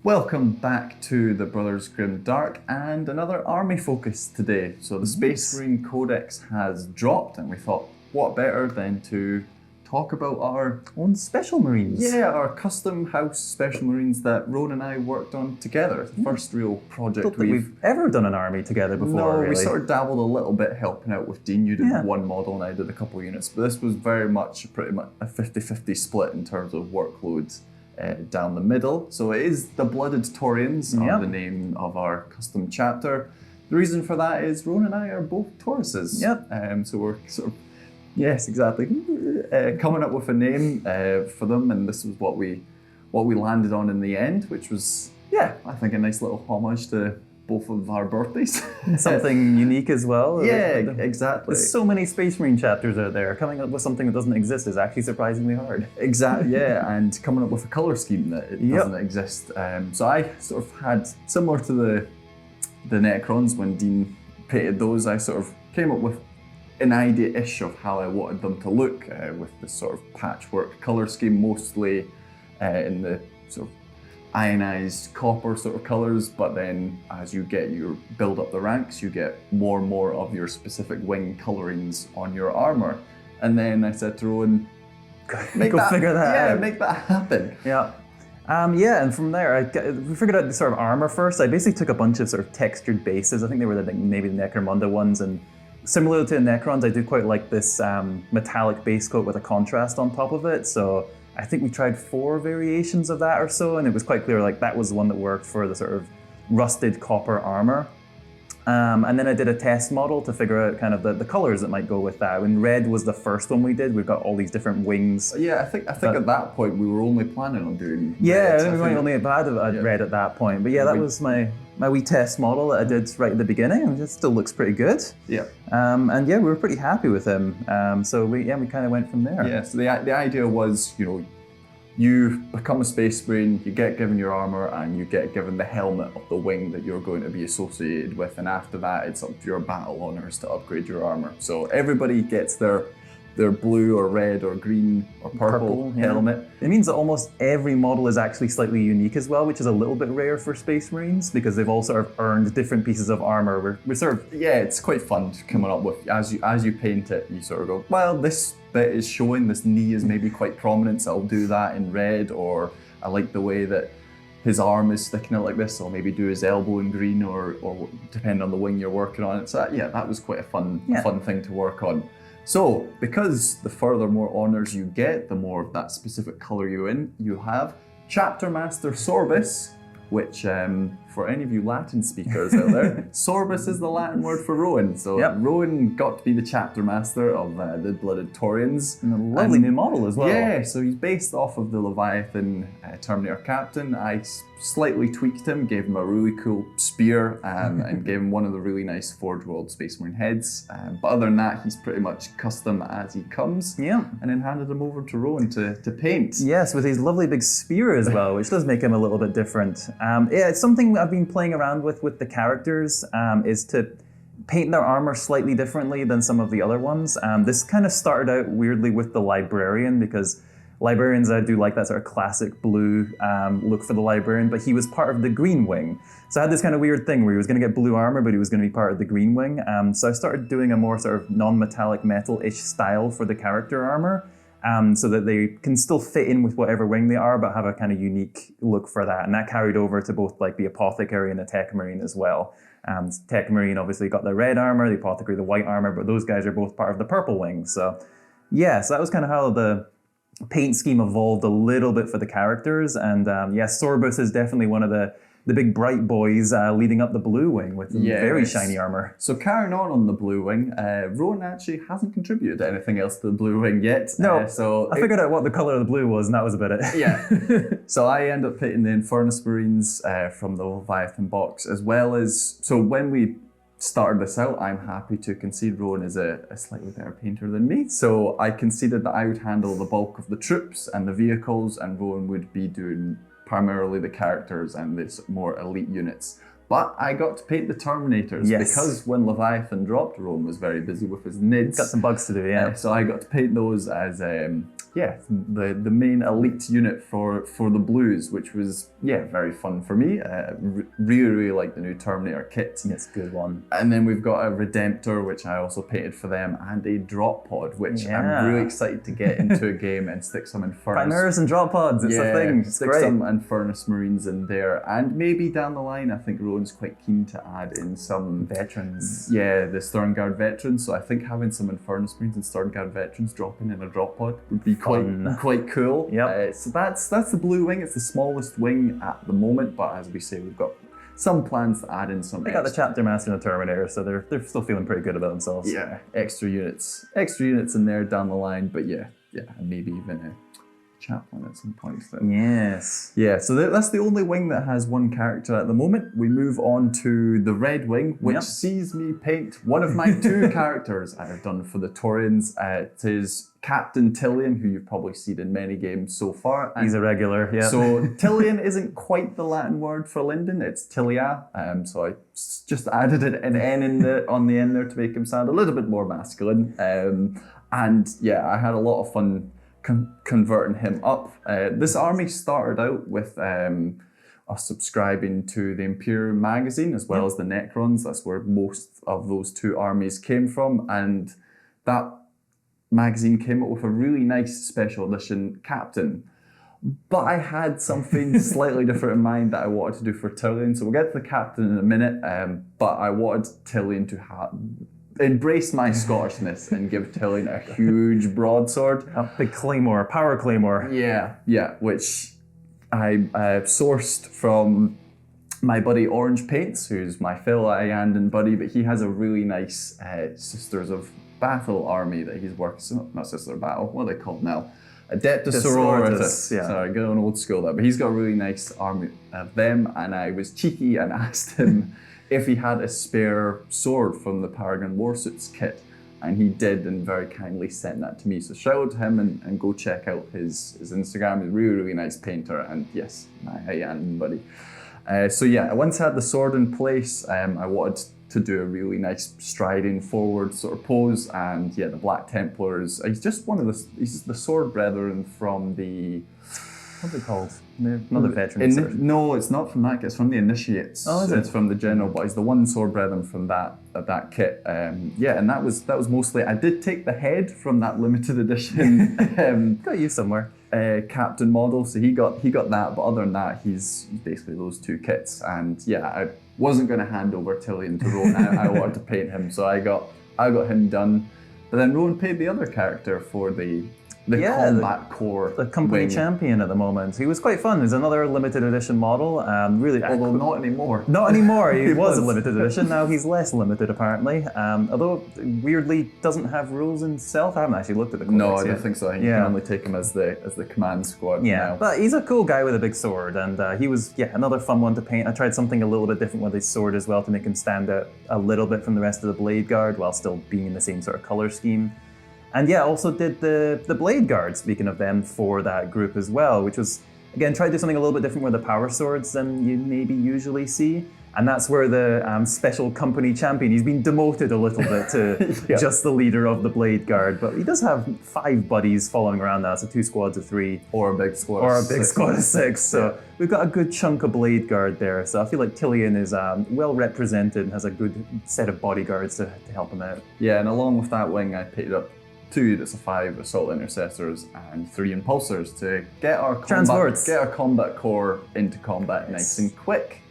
Welcome back to the Brothers Grim Dark and another army focus today. So the Space Marine Codex has dropped and we thought what better than to talk about our own Special Marines. Yeah, our custom house Special Marines that Rowan and I worked on together. The first real project I don't think we've ever done an army together before. No, really. We sort of dabbled a little bit helping out with Dean. You did one model and I did a couple of units, but this was very much pretty much a 50-50 split in terms of workload. Down the middle. So it is the Blooded Taureans, are the name of our custom chapter. The reason for that is Rowan and I are both Tauruses. So we're sort of, yes, exactly, coming up with a name for them, and this was what we landed on in the end, which was, I think a nice little homage to both of our birthdays. Something unique as well. Yeah, exactly. There's so many Space Marine chapters out there. Coming up with something that doesn't exist is actually surprisingly hard. Exactly, yeah, and coming up with a colour scheme that it doesn't exist. So I sort of had, similar to the Necrons, when Dean painted those, I sort of came up with an idea-ish of how I wanted them to look with this sort of patchwork colour scheme, mostly in the sort of ionized copper sort of colours, but then as you build up the ranks, you get more and more of your specific wing colourings on your armour. And then I said to Rowan, figure that out. Make that happen. And from there, we figured out the sort of armour first. I basically took a bunch of sort of textured bases. I think they were maybe the Necromunda ones, and similar to the Necrons, I do quite like this metallic base coat with a contrast on top of it. So I think we tried 4 variations of that or so, and it was quite clear like that was the one that worked for the sort of rusted copper armor. And then I did a test model to figure out kind of the colors that might go with that. And red was the first one we did. We've got all these different wings. Yeah, I think at that point we were only planning on doing red. I think we only had red at that point. But that was my wee test model that I did right at the beginning, and it still looks pretty good. And we were pretty happy with him. So we kind of went from there. Yeah, so the idea was, you become a Space Marine, you get given your armour, and you get given the helmet of the wing that you're going to be associated with, and after that it's up to your battle honours to upgrade your armour. So everybody gets their blue or red or green or purple helmet. It means that almost every model is actually slightly unique as well, which is a little bit rare for Space Marines because they've all sort of earned different pieces of armour. We're sort of... Yeah, it's quite fun coming up with, as you paint it, you sort of go, well, this bit is showing, this knee is maybe quite prominent, so I'll do that in red, or I like the way that his arm is sticking out like this, so I'll maybe do his elbow in green, or depending on the wing you're working on. So that was quite a fun thing to work on. So, because the further more honours you get, the more of that specific colour you have, Chapter Master Sorbus, which for any of you Latin speakers out there, Sorbus is the Latin word for Rowan. So Rowan got to be the Chapter Master of the Blooded Taureans. And a lovely new model as well. Yeah, so he's based off of the Leviathan Terminator Captain. I slightly tweaked him, gave him a really cool spear, and gave him one of the really nice Forge World Space Marine heads. But other than that, he's pretty much custom as he comes. And then handed him over to Rowan to paint. Yes, with his lovely big spear as well, which does make him a little bit different. It's something I've been playing around with the characters, is to paint their armor slightly differently than some of the other ones. This kind of started out weirdly with the Librarian, because Librarians, I do like that sort of classic blue look for the Librarian, but he was part of the Green Wing. So I had this kind of weird thing where he was going to get blue armor, but he was going to be part of the Green Wing. So I started doing a more sort of non-metallic metal-ish style for the character armor, so that they can still fit in with whatever wing they are, but have a kind of unique look for that. And that carried over to both like the Apothecary and the Tech Marine as well. Tech Marine obviously got the red armor, the Apothecary the white armor, but those guys are both part of the purple wing. So that was kind of how the paint scheme evolved a little bit for the characters. And Sorbus is definitely one of the big bright boys leading up the blue wing with very shiny armor. So carrying on the blue wing, Rowan actually hasn't contributed anything else to the blue wing yet. No, I figured out what the colour of the blue was, and that was about it. So I end up painting the Infernus Marines from the Leviathan box, as well as, so when we started this out, I'm happy to concede Rowan is a slightly better painter than me. So I conceded that I would handle the bulk of the troops and the vehicles, and Rowan would be doing primarily the characters and the more elite units. But I got to paint the Terminators because when Leviathan dropped, Rowan was very busy with his NIDs. Got some bugs to do, So I got to paint those as the main elite unit for the Blues, which was very fun for me. Really like the new Terminator kit. It's a good one. And then we've got a Redemptor, which I also painted for them, and a Drop Pod, which I'm really excited to get into a game and stick some Infernus. Primaris and Drop Pods, it's a thing. It's stick great. some Infernus Marines in there, and maybe down the line, I think Rowan's quite keen to add in some veterans. Yeah, the Sterngard veterans. So I think having some Infernus Marines and Sterngard veterans dropping in a Drop Pod would be quite cool. Yep. So that's the blue wing. It's the smallest wing at the moment, but as we say, we've got some plans to add in some. They got the Chapter Master and the Terminator, so they're still feeling pretty good about themselves. Yeah, extra units in there down the line, but and maybe even a chaplain at some point. So. Yes. Yeah, so that's the only wing that has one character at the moment. We move on to the red wing, which sees me paint one of my two characters I have done for the Taureans. It is Captain Tillian, who you've probably seen in many games so far. He's a regular, yeah. So Tillian isn't quite the Latin word for Linden, it's Tilia. So I just added an N on the end there to make him sound a little bit more masculine. And I had a lot of fun converting him up. This army started out with us subscribing to the Imperial magazine as well as the Necrons. That's where most of those two armies came from, and that magazine came up with a really nice special edition captain. But I had something slightly different in mind that I wanted to do for Tillian, so we'll get to the captain in a minute, but I wanted Tillian to embrace my Scottishness and give Tillian a huge broadsword. A big claymore, power claymore. Yeah, which I sourced from my buddy Orange Paints, who's my fellow Iandan buddy, but he has a really nice Sisters of Battle army that he's working, not Sisters of Battle, what are they called now? Adeptus Sororitas. Yeah. Sorry, get on old school there. But he's got a really nice army of them, and I was cheeky and asked him if he had a spare sword from the Paragon Warsuits kit. And he did, and very kindly sent that to me. So shout out to him and go check out his Instagram. He's a really, really nice painter, and yes, my Iandan buddy. Once I had the sword in place, I wanted to do a really nice striding forward sort of pose, and the Black Templars. He's just he's the sword brethren from the, what are they called? Another veteran. No, it's not from that kit, it's from the Initiates. Oh, is it? It's from the General, but he's the one sword brethren from that kit. And that was mostly, I did take the head from that limited edition. Got you somewhere. Captain model, so he got that, but other than that, he's basically those two kits. And I wasn't going to hand over Tillian to Rowan. I wanted to paint him, so I got him done. But then Rowan paid the other character for the combat core. The company champion at the moment. He was quite fun. He's another limited edition model. Although not anymore. Not anymore. He was a limited edition. Now he's less limited apparently. Although weirdly doesn't have rules himself. I haven't actually looked at the codex No, I don't think so. I think you can only take him as the command squad now. But he's a cool guy with a big sword, and he was another fun one to paint. I tried something a little bit different with his sword as well to make him stand out a little bit from the rest of the Blade Guard while still being in the same sort of color scheme. And also did the Blade Guard, speaking of them, for that group as well, which was, again, try to do something a little bit different with the power swords than you maybe usually see. And that's where the special company champion, he's been demoted a little bit to just the leader of the Blade Guard, but he does have 5 buddies following around now, so 2 squads of 3. Or a big squad of 6. So we've got a good chunk of Blade Guard there. So I feel like Tillian is well represented and has a good set of bodyguards to help him out. Yeah, and along with that wing, I picked up 2 units of 5 Assault Intercessors and 3 Impulsors to get our combat core into combat nice and quick.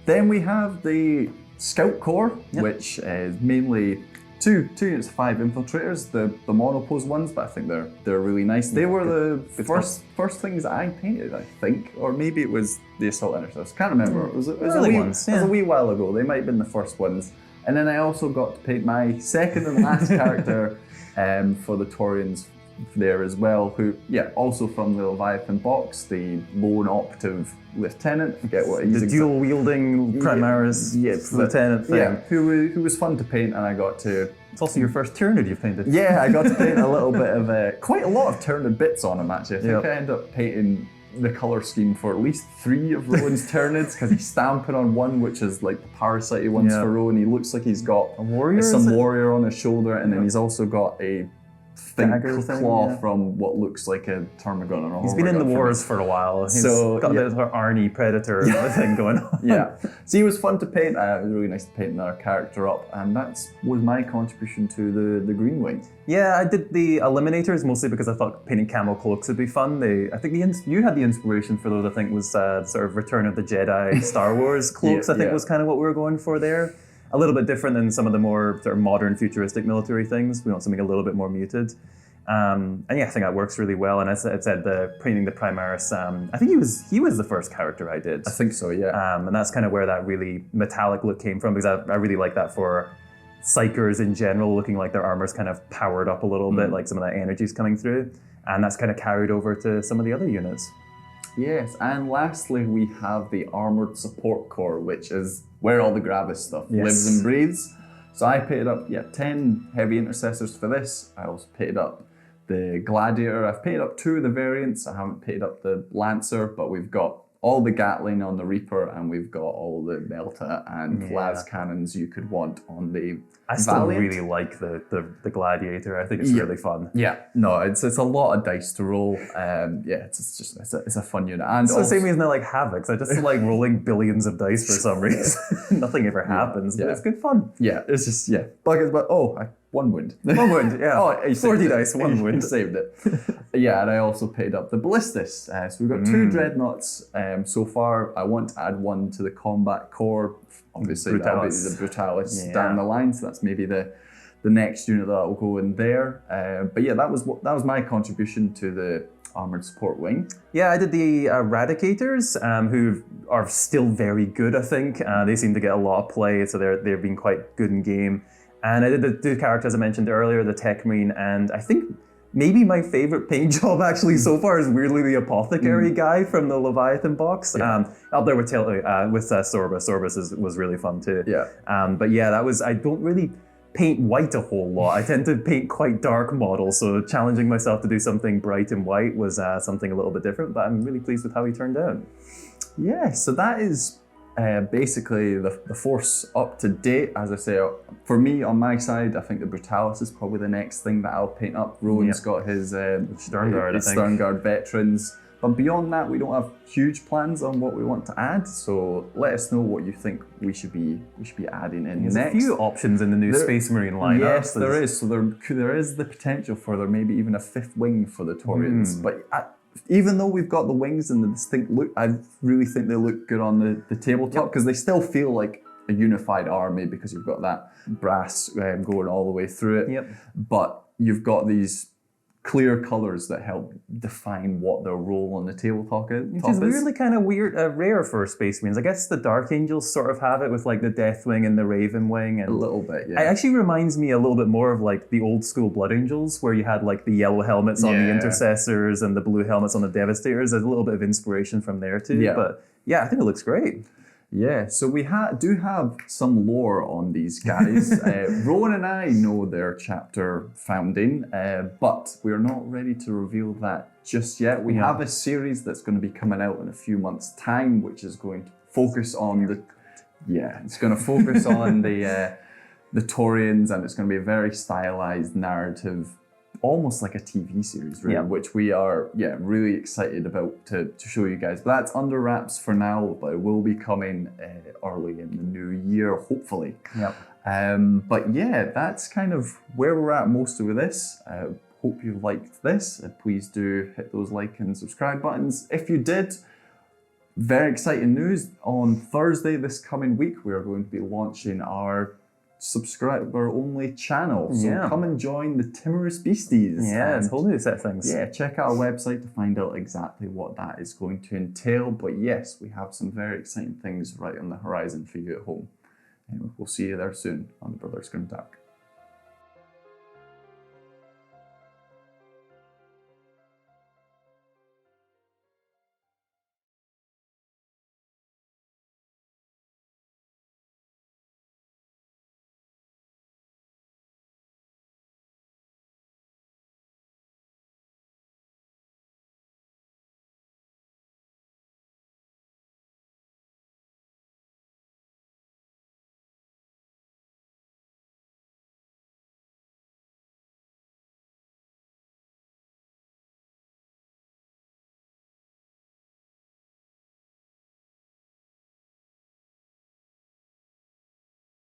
Then we have the Scout Corps, which is mainly 2 units of 5 Infiltrators, the monopose ones, but I think they're really nice. They were the first things that I painted, I think, or maybe it was the Assault Intercessors. Can't remember. It was a wee while ago. They might have been the first ones. And then I also got to paint my second and last character for the Taureans there as well, who, also from the Leviathan box, the lone operative lieutenant, forget what he's the dual-wielding Primaris lieutenant thing. Yeah, who was fun to paint, and I got to... It's also your first Tyranid you've painted. Yeah, I got to paint a little bit of... quite a lot of Tyranid bits on him, actually. I think I ended up painting the colour scheme for at least 3 of Rowan's Tyranids, because he's stamping on one, which is like the parasite ones for Rowan. He looks like he's got a warrior, warrior on his shoulder, and then he's also got a think Dagger thing, claw yeah. from what looks like a Termagant or a He's been in the Hormagaunt from wars for a while. He's So, got yeah. a bit of an Arnie Predator thing going on. Yeah, so he was fun to paint. It was really nice to paint our character up, and that was my contribution to the Green Wing. Yeah, I did the Eliminators mostly because I thought painting camel cloaks would be fun. I think you had the inspiration for those. I think was sort of Return of the Jedi, Star Wars cloaks. I think was kind of what we were going for there. A little bit different than some of the more sort of modern futuristic military things. We want something a little bit more muted. And yeah, I think that works really well. And as I said, painting the Primaris, I think he was the first character I did. I think so, yeah. And that's kind of where that really metallic look came from, because I really like that for Psychers in general, looking like their armor's kind of powered up a little bit, like some of that energy's coming through. And that's kind of carried over to some of the other units. Yes, and lastly we have the Armored Support Corps, which is where all the Gravis stuff lives and breathes. So I painted up 10 heavy intercessors for this. I also painted up the Gladiator. I've painted up 2 of the variants. I haven't painted up the Lancer, but we've got all the Gatling on the Reaper, and we've got all the Melta and las cannons you could want on the I still Valiant. really like the Gladiator. I think it's really fun. Yeah, no, it's a lot of dice to roll. It's a fun unit. And It's the same reason I like Havocs. I just like rolling billions of dice for some reason. Nothing ever happens, but it's good fun. Yeah, it's just buggers. But one wound. 1 wound, yeah. Oh, 40 dice, 1 wound. Saved it. Yeah, and I also paid up the Ballistis. So we've got 2 Dreadnoughts so far. I want to add 1 to the Combat Core. Obviously, that'll be the Brutalis down the line. So that's maybe the next unit that will go in there. But yeah, that was my contribution to the Armored Support Wing. Yeah, I did the Eradicators, who are still very good, I think. They seem to get a lot of play, so they've been quite good in game. And I did the 2 characters I mentioned earlier, the Tech Marine, and I think maybe my favorite paint job actually so far is weirdly the Apothecary guy from the Leviathan box. Up there with Sorbus. Sorbus was really fun too. Yeah. But yeah, I don't really paint white a whole lot. I tend to paint quite dark models, so challenging myself to do something bright and white was something a little bit different, but I'm really pleased with how he turned out. Yeah, so that is basically the force up to date. As I say, for me on my side, I think the Brutalis is probably the next thing that I'll paint up. Rowan's got his Sternguard veterans. But beyond that, we don't have huge plans on what we want to add. So let us know what you think we should be adding in next. There's a few options in the new Space Marine lineup. Yes, there is. So there is the potential for there maybe even a 5th wing for the Taureans. But even though we've got the wings and the distinct look, I really think they look good on the tabletop, because they still feel like a unified army, because you've got that brass going all the way through it. But you've got these clear colours that help define what their role on the tabletop is. Which is weirdly kind of rare for Space Marines. I guess the Dark Angels sort of have it with like the Deathwing and the Raven Wing. And a little bit, yeah. It actually reminds me a little bit more of like the old school Blood Angels, where you had like the yellow helmets on the Intercessors and the blue helmets on the Devastators. There's a little bit of inspiration from there too. Yeah. But yeah, I think it looks great. Yeah, so we do have some lore on these guys. Rowan and I know their chapter founding, but we're not ready to reveal that just yet. We have a series that's going to be coming out in a few months' time, which is going to focus on the Taureans, and it's going to be a very stylized narrative, almost like a TV series, really, which we are really excited about to show you guys. But that's under wraps for now, but it will be coming early in the new year, hopefully. But yeah, that's kind of where we're at mostly with this. Hope you liked this. Please do hit those like and subscribe buttons. If you did, very exciting news. On Thursday this coming week, we are going to be launching our subscriber-only channel. So come and join the Timorous Beasties. Yeah, it's a whole new set of things. Yeah, check out our website to find out exactly what that is going to entail. But yes, we have some very exciting things right on the horizon for you at home. And we'll see you there soon on the Brothers Grimdark.